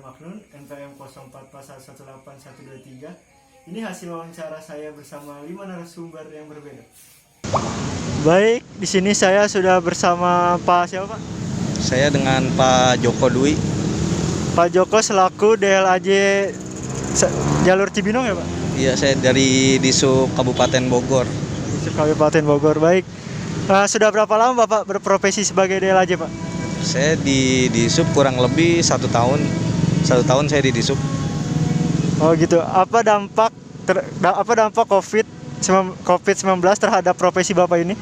Maknun, NPM 0441181123. Ini hasil wawancara saya bersama 5 narasumber yang berbeda. Baik, di sini saya sudah bersama Pak siapa Pak? Saya dengan Pak Joko Dwi. Pak Joko selaku DLAJ jalur Cibinong ya Pak? Iya, saya dari Disub Kabupaten Bogor. Disub Kabupaten Bogor, baik. Sudah berapa lama Bapak berprofesi sebagai DLAJ Pak? Saya di Disub kurang lebih 1 tahun. 1 tahun saya di Disub. Oh gitu. Apa dampak COVID-19 terhadap profesi Bapak ini?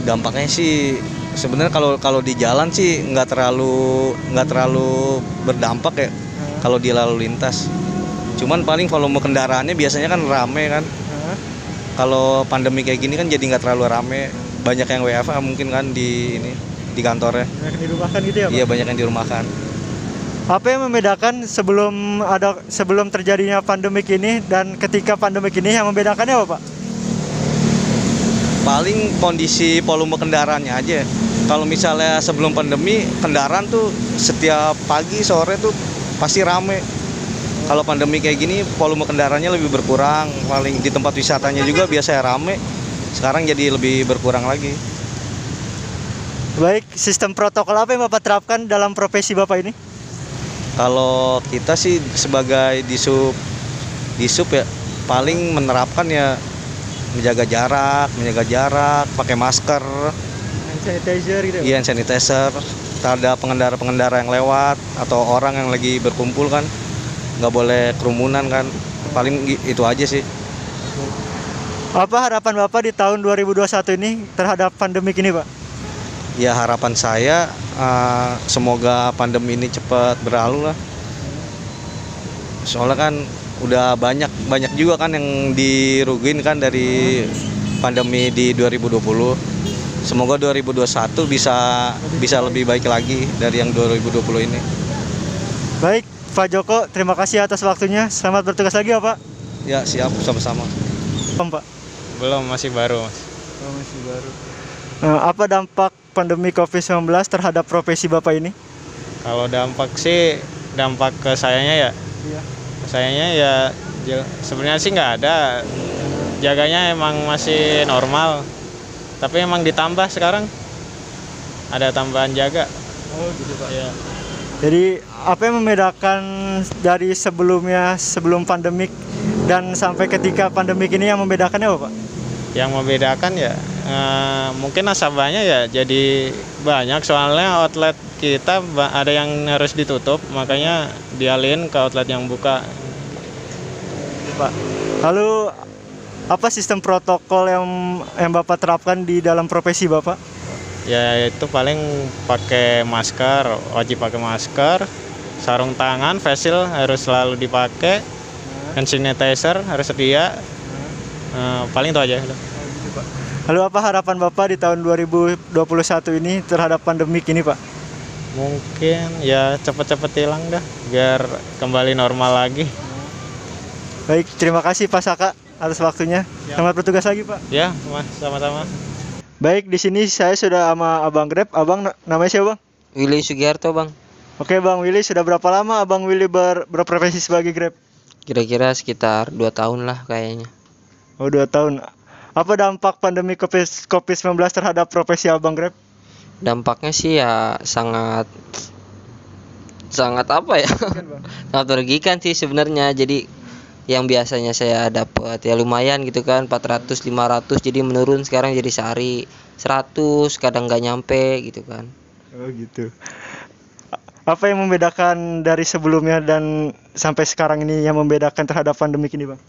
Dampaknya sih sebenarnya kalau di jalan sih nggak terlalu berdampak ya. Kalau di lalu lintas. Cuman paling volume kendaraannya biasanya kan rame kan. Kalau pandemi kayak gini kan jadi nggak terlalu rame. Banyak yang WFH mungkin kan di kantornya. Banyak yang dirumahkan gitu ya Pak? Iya, banyak yang dirumahkan. Apa yang membedakan sebelum terjadinya pandemik ini dan ketika pandemik ini, yang membedakannya apa Pak? Paling kondisi volume kendaraannya aja. Kalau misalnya sebelum pandemi, kendaraan tuh setiap pagi sore tuh pasti rame. Kalau pandemi kayak gini, volume kendaraannya lebih berkurang. Paling di tempat wisatanya juga biasanya rame. Sekarang jadi lebih berkurang lagi. Baik, sistem protokol apa yang Bapak terapkan dalam profesi Bapak ini? Kalau kita sih sebagai disub ya, paling menerapkan ya menjaga jarak, pakai masker, Hand sanitizer gitu ya? iya, hand sanitizer. Terhadap pengendara-pengendara yang lewat atau orang yang lagi berkumpul kan, nggak boleh kerumunan kan. Paling itu aja sih. Apa harapan Bapak di tahun 2021 ini terhadap pandemik ini Pak? Ya, harapan saya semoga pandemi ini cepat berlalu lah. Soalnya kan udah banyak juga kan yang dirugiin kan dari pandemi di 2020. Semoga 2021 bisa lebih baik lagi dari yang 2020 ini. Baik, Pak Joko, terima kasih atas waktunya. Selamat bertugas lagi ya Pak. Ya, siap, sama-sama. Pak. Belum, masih baru Mas. Oh, masih baru. Apa dampak pandemi COVID-19 terhadap profesi Bapak ini? Kalau dampak ke sayanya ya. Iya. Sayanya ya sebenarnya sih nggak ada. Jaganya emang masih normal. Tapi emang ditambah sekarang. Ada tambahan jaga. Oh, gitu Pak. Ya. Jadi apa yang membedakan dari sebelum pandemik dan sampai ketika pandemik ini, yang membedakannya apa Pak? Yang membedakan ya mungkin nasabahnya ya jadi banyak, soalnya outlet kita ada yang harus ditutup, makanya dialihin ke outlet yang buka. Pak, lalu apa sistem protokol yang Bapak terapkan di dalam profesi Bapak? Ya itu paling pakai masker, wajib pakai masker, sarung tangan, face shield harus selalu dipakai, hand sanitizer harus sedia. Paling itu aja. Lalu apa harapan Bapak di tahun 2021 ini terhadap pandemik ini Pak? Mungkin ya cepet-cepet hilang dah, biar kembali normal lagi. Baik, terima kasih Pak Saka atas waktunya. Selamat bertugas lagi Pak. Ya, Mas, sama-sama. Baik, di sini saya sudah sama Abang Grab. Abang namanya siapa Bang? Willy Sugiarto Bang. Oke Bang Willy, sudah berapa lama Abang Willy berprofesi sebagai Grab? Kira-kira sekitar 2 tahun lah kayaknya. Oh, 2 tahun. Apa dampak pandemi COVID-19 terhadap profesi Abang Grab? Dampaknya sih ya sangat apa ya? Sangat merugikan sih sebenarnya. Jadi yang biasanya saya dapat ya lumayan gitu kan, 400 500 jadi menurun sekarang jadi sehari 100, kadang nggak nyampe gitu kan. Oh gitu. Apa yang membedakan dari sebelumnya dan sampai sekarang ini, yang membedakan terhadap pandemik ini Bang?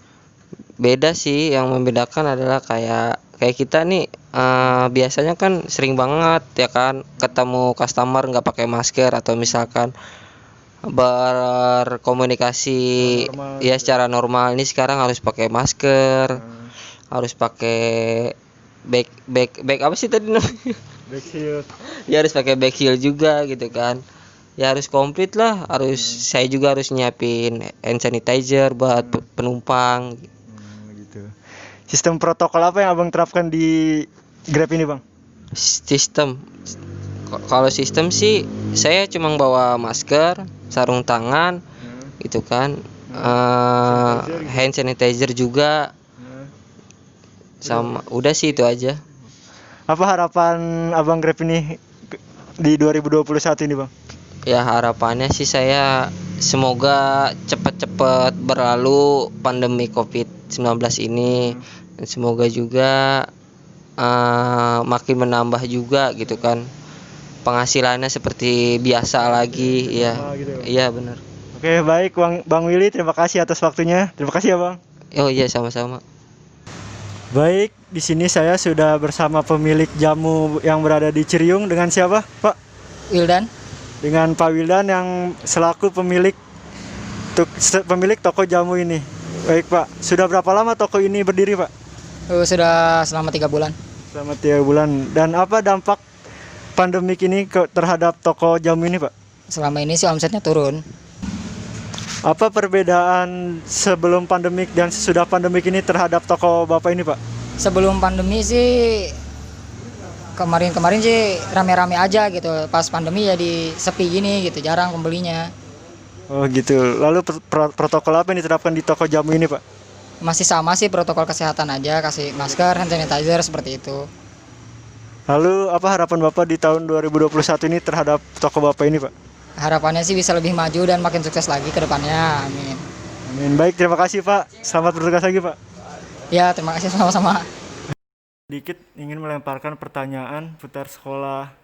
Beda sih, yang membedakan adalah kayak kita nih biasanya kan sering banget ya kan ketemu customer nggak pakai masker, atau misalkan berkomunikasi ya secara normal. Ini sekarang harus pakai masker, harus pakai back apa sih tadi namanya? Back shield. Ya harus pakai back shield juga gitu kan. Ya harus komplit lah, saya juga harus nyiapin hand sanitizer buat penumpang. Gitu. Sistem protokol apa yang Abang terapkan di Grab ini Bang? Sistem Kalau sistem sih saya cuma bawa masker, sarung tangan gitu kan. Hand sanitizer juga sama udah sih itu aja. Apa harapan Abang Grab ini di 2021 ini, Bang? Ya harapannya sih saya semoga cepat-cepat berlalu pandemi COVID-19 ini, dan semoga juga makin menambah juga gitu kan, penghasilannya seperti biasa lagi ya. Gitu. Iya benar. Oke, baik Bang Willy, terima kasih atas waktunya. Terima kasih ya, Bang. Oh iya sama-sama. Baik, di sini saya sudah bersama pemilik jamu yang berada di Ciriung. Dengan siapa, Pak? Wildan. Dengan Pak Wildan yang selaku pemilik toko jamu ini. Baik, Pak. Sudah berapa lama toko ini berdiri, Pak? Sudah selama 3 bulan. Selama 3 bulan. Dan apa dampak pandemik ini terhadap toko jamu ini, Pak? Selama ini sih omsetnya turun. Apa perbedaan sebelum pandemik dan sesudah pandemik ini terhadap toko Bapak ini, Pak? Sebelum pandemi sih kemarin sih rame-rame aja gitu. Pas pandemi jadi sepi gini gitu, jarang pembelinya. Oh gitu. Lalu protokol apa yang diterapkan di toko jamu ini, Pak? Masih sama sih protokol kesehatan aja, kasih masker, hand sanitizer seperti itu. Lalu apa harapan Bapak di tahun 2021 ini terhadap toko Bapak ini, Pak? Harapannya sih bisa lebih maju dan makin sukses lagi ke depannya. Amin. Amin. Baik, terima kasih, Pak. Selamat bertugas lagi, Pak. Ya, terima kasih sama-sama. Sedikit ingin melemparkan pertanyaan putar sekolah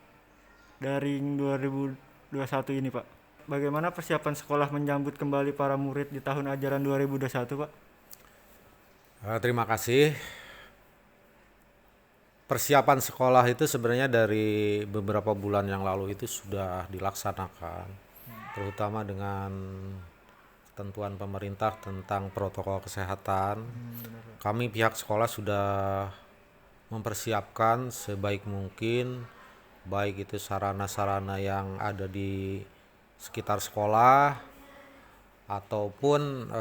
daring 2021 ini, Pak. Bagaimana persiapan sekolah menyambut kembali para murid di tahun ajaran 2021, Pak? Terima kasih. Persiapan sekolah itu sebenarnya dari beberapa bulan yang lalu itu sudah dilaksanakan, terutama dengan ketentuan pemerintah tentang protokol kesehatan. Kami pihak sekolah sudah mempersiapkan sebaik mungkin, baik itu sarana-sarana yang ada di sekitar sekolah ataupun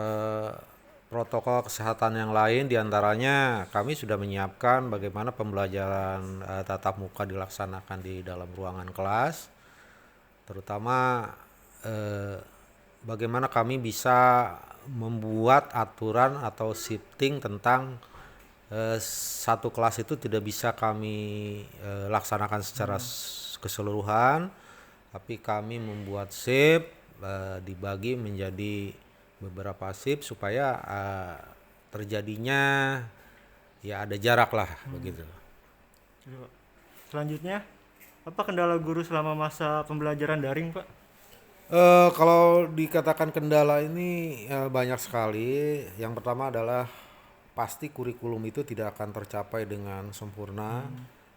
protokol kesehatan yang lain. Diantaranya kami sudah menyiapkan bagaimana pembelajaran tatap muka dilaksanakan di dalam ruangan kelas, terutama bagaimana kami bisa membuat aturan atau shifting tentang satu kelas itu tidak bisa kami laksanakan secara keseluruhan, tapi kami membuat shift dibagi menjadi beberapa shift supaya terjadinya ya ada jarak lah begitu. Selanjutnya, apa kendala guru selama masa pembelajaran daring, Pak? Kalau dikatakan kendala ini banyak sekali. Yang pertama adalah pasti kurikulum itu tidak akan tercapai dengan sempurna.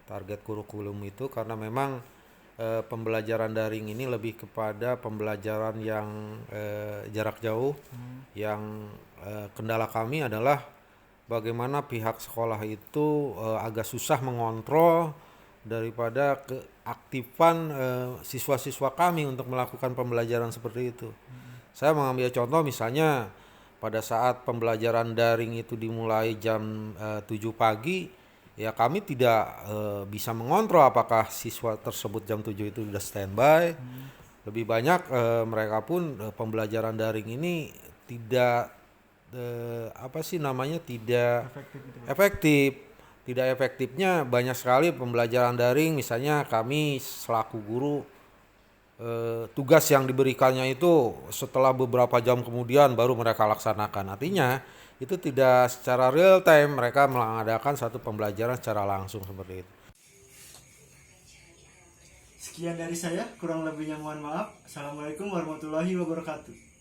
Target kurikulum itu karena memang pembelajaran daring ini lebih kepada pembelajaran yang jarak jauh. Yang kendala kami adalah bagaimana pihak sekolah itu agak susah mengontrol daripada keaktifan siswa-siswa kami untuk melakukan pembelajaran seperti itu. Saya mengambil contoh misalnya pada saat pembelajaran daring itu dimulai jam 7 pagi, ya kami tidak bisa mengontrol apakah siswa tersebut jam 7 itu sudah standby. Lebih banyak mereka pun pembelajaran daring ini tidak tidak efektif. Tidak efektifnya banyak sekali pembelajaran daring, misalnya kami selaku guru tugas yang diberikannya itu setelah beberapa jam kemudian baru mereka laksanakan. Artinya itu tidak secara real time mereka mengadakan satu pembelajaran secara langsung seperti itu. Sekian dari saya, kurang lebihnya mohon maaf. Assalamualaikum warahmatullahi wabarakatuh.